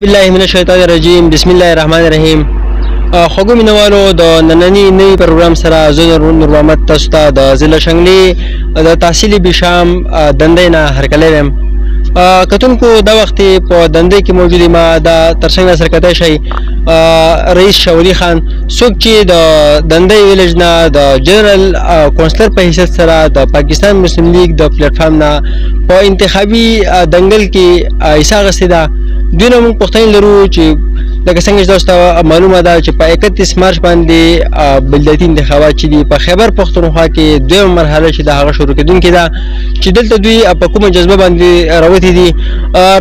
بالله من الشیطان الرجیم بسم الله الرحمن الرحیم. خوږو مینوالو د نننی نوي پروګرام سره زه نور محمد تاسو ته د ضلع شنګلي د تحصیلي بشام دندې نه هرکلی یم. کتونکو دا وخت په دندې کې موجود ما د ترڅنګ سره کتای شي رئیس شاولي خان څوک چې د دندې ویلج نه د جنرال کونسلر په حیثیت سره د پاکستان مسلم لیگ د پلیټ فارم نه په انتخابي دنګل کې حصہ اخیستې ده. دوی نه موږ پوښتنې لرو چې لکه څنګه چې تاسو ته معلومه ده چې په 31 مارچ باندې بلدیاتي انتخابات چې دي په خیبر پښتونخوا کې دویمه مرحله چې د هغه شروع کېدونکې ده چې دلته دوی په کومه جذبه باندې راوتي دي.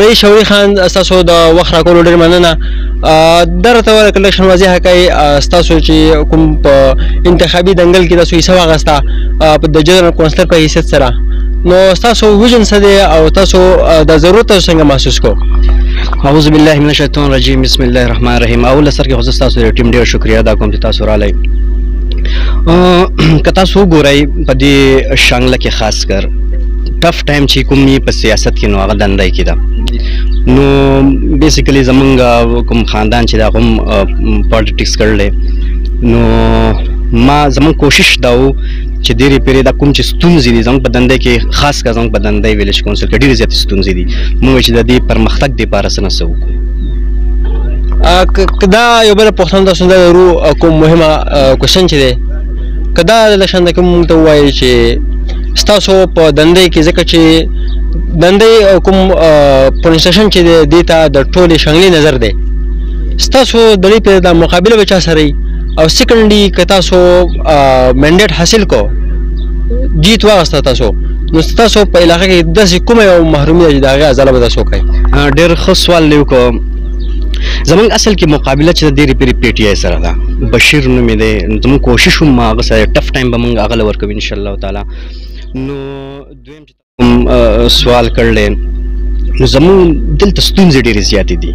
رئیس شاولي خان ستاسو د وخت راکولو ډېر مننه. دا راته ووایه که لږ شان واضحه کوئ ستاسو چې کوم په انتخابي دنګل کې تاسو حصه واخیسته د جنرال کونسلر په حیثیت سره، نو ستاسو ویژن څه دی او تاسو د ضرورت تاسو څنګه محسوس کوئ؟ اعوذ بالله من الشیطان الرجیم بسم الله الرحمن الرحیم. اول سر کې خو زه تاسو ټیم ډېر شکریا ادا کوم چې تاسو راغلی. که تاسو وګورئ په دې شانګله کې خاص کر ټف ټایم چې کوم په سیاست کې نو هغه دندای کې ده. نو بیسیکلی زمونږ کوم خاندان چې دا هم پالیټکس کړلی، نو ما زمونږ کوشش دا و چې ډېرې پیرې دا کوم چې ستونزې دي زموږ په دندې کې خاص کر زموږ په دندې ویلیج کونسل کې ډېرې زیاتې ستونزې دي، موږ چې د دې پرمختګ دپاره څه نه څه وکړو. دا یو بله پوښتنه تاسو نه لرو کوم مهمه کوشن چې دی که دا لږ شان کې موږ ته ووایي چې ستاسو په دندې کې ځکه چې دندې کوم پولیس سټیشن چې دی دې ته د ټولې شنګلي نظر دی، ستاسو د دې په مقابله به چا سره او سیکنډلی که تاسو منډیټ حاصل کو جیت واغسته تاسو، نو تاسو په علاقه کې داسې کومه یو محرومي ده چې د هغې ازاله به تاسو کوئ؟ ډېر ښه سوال دی وکړو. زموږ اصل کې مقابله چې د ډېرې پیرې پی ټي آی سره ده، بشیر نوم یې دی. زموږ کوشش هم هغه سره ټف ټایم به موږ هغه له ورکوو انشاءالله تعالی. نو دویم چې کوم سوال کړلی، نو زموږ دلته ستونزې ډېرې زیاتې دي.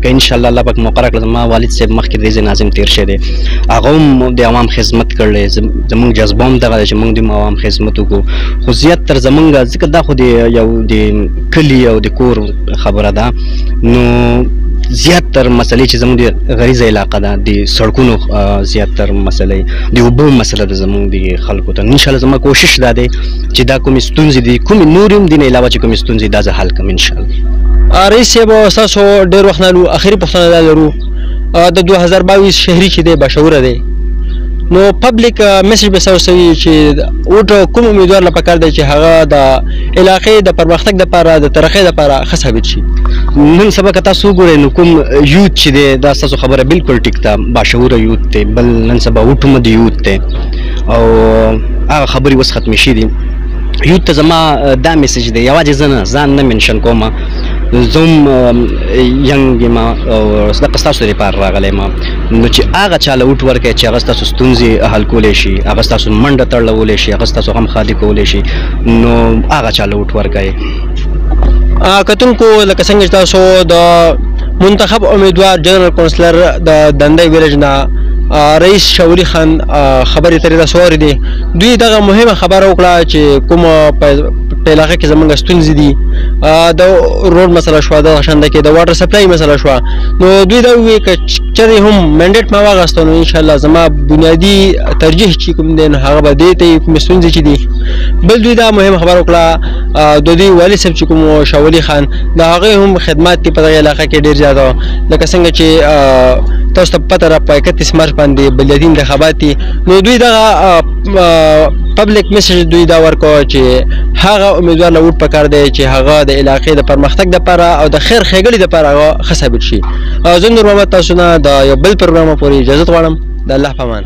که انشاءالله الله پاک موقع راکړه، زما والد صاحب مخکې د رییز ناظم تېر شوی دی، هغه هم د عوام خدمت کړی. زموږ جذبه هم دغه ده چې موږ د عوام خدمت وکړو، خو زیات تر زموږ ځکه دا خو د یو د کلي او د کور خبره ده، نو زیات تر مسلې چې زموږ د غریزه علاقه ده د سړکونو زیات تر مسلې د اوبو مسله ده زموږ د خلکو ته. انشاءالله زما کوشش دا دی چې دا کومې ستونزې دي کومې نورې هم دي نه علاوه چې کومې ستونزې دا زه حل کړم انشاءالله. رئیس صاحب ستاسو ډېر وخت نه لرو، اخري پوښتنه دا لرو د 2022 شهري چې دی باشعوره دی، نو پبلیک میسج به ستاسو وي چې ووټ کوم امیدوار له پکار دی چې هغه د علاقې د پرمختګ دپاره د ترقۍ دپاره ښه ثابت شي؟ نن سبا که تاسو وګورئ نو کوم یوت چې دی دا ستاسو خبره بالکل ټیک ده، باشعوره یوت دی، بل نن سبا وټومه د یوت دی او هغه خبرې اوس ختمې شي دي. یوت ته زما دا میسج دی، یوازې زه نه ځان نه منشن کومه، زه هم ینګ یم او دغه ستاسو دپاره راغلی یم، نو چې هغه چا له ووټ ورکوئ چې هغه ستاسو ستونزې حل کولی شي، هغه ستاسو منډه تړلولی شي، هغه ستاسو غم خالي کولی شي، نو هغه چا له ووټ ورکوئ. کتونکو لکه څنګه چې تاسو د منتخب امیدوار جنرال کونسلر د دندې ویلیج نه رئیس شاولي خان خبرې ترې تاسو واورېدې، دوی دغه مهمه خبره وکړه چې کومه په علاقه کې زموږ ستونزې دي، د روډ مسله شوه، د شانده کې د واټر سپلای مسله شوه، نو دوی دا وویل که چېرې هم منډیټ ما واخیسته نو انشاءالله زما بنیادي ترجیح چې کوم دی نو هغه به دې ته کومې ستونزې چې دي. بل دوی دا مهمه خبره وکړه د دوی والد صاحب چې کوم شاولي خان د هغې هم خدمات دي په دغه علاقه کې ډېر زیاته، لکه څنګه چې تاسو ته پته ده په 31 مارچ باندې بلدیاتي انتخابات دي، نو دوی دغه پبلیک میسج دوی دا ورکوه چې هغه امیدوار له ووټ پکار دی چې هغه د علاقې د پرمختګ دپاره او د خیر ښېګړې دپاره هغه ښه ثابت شي. زه نور محمد تاسو نه د یو بل پروګرام پورې اجازت غواړم. د الله په امان.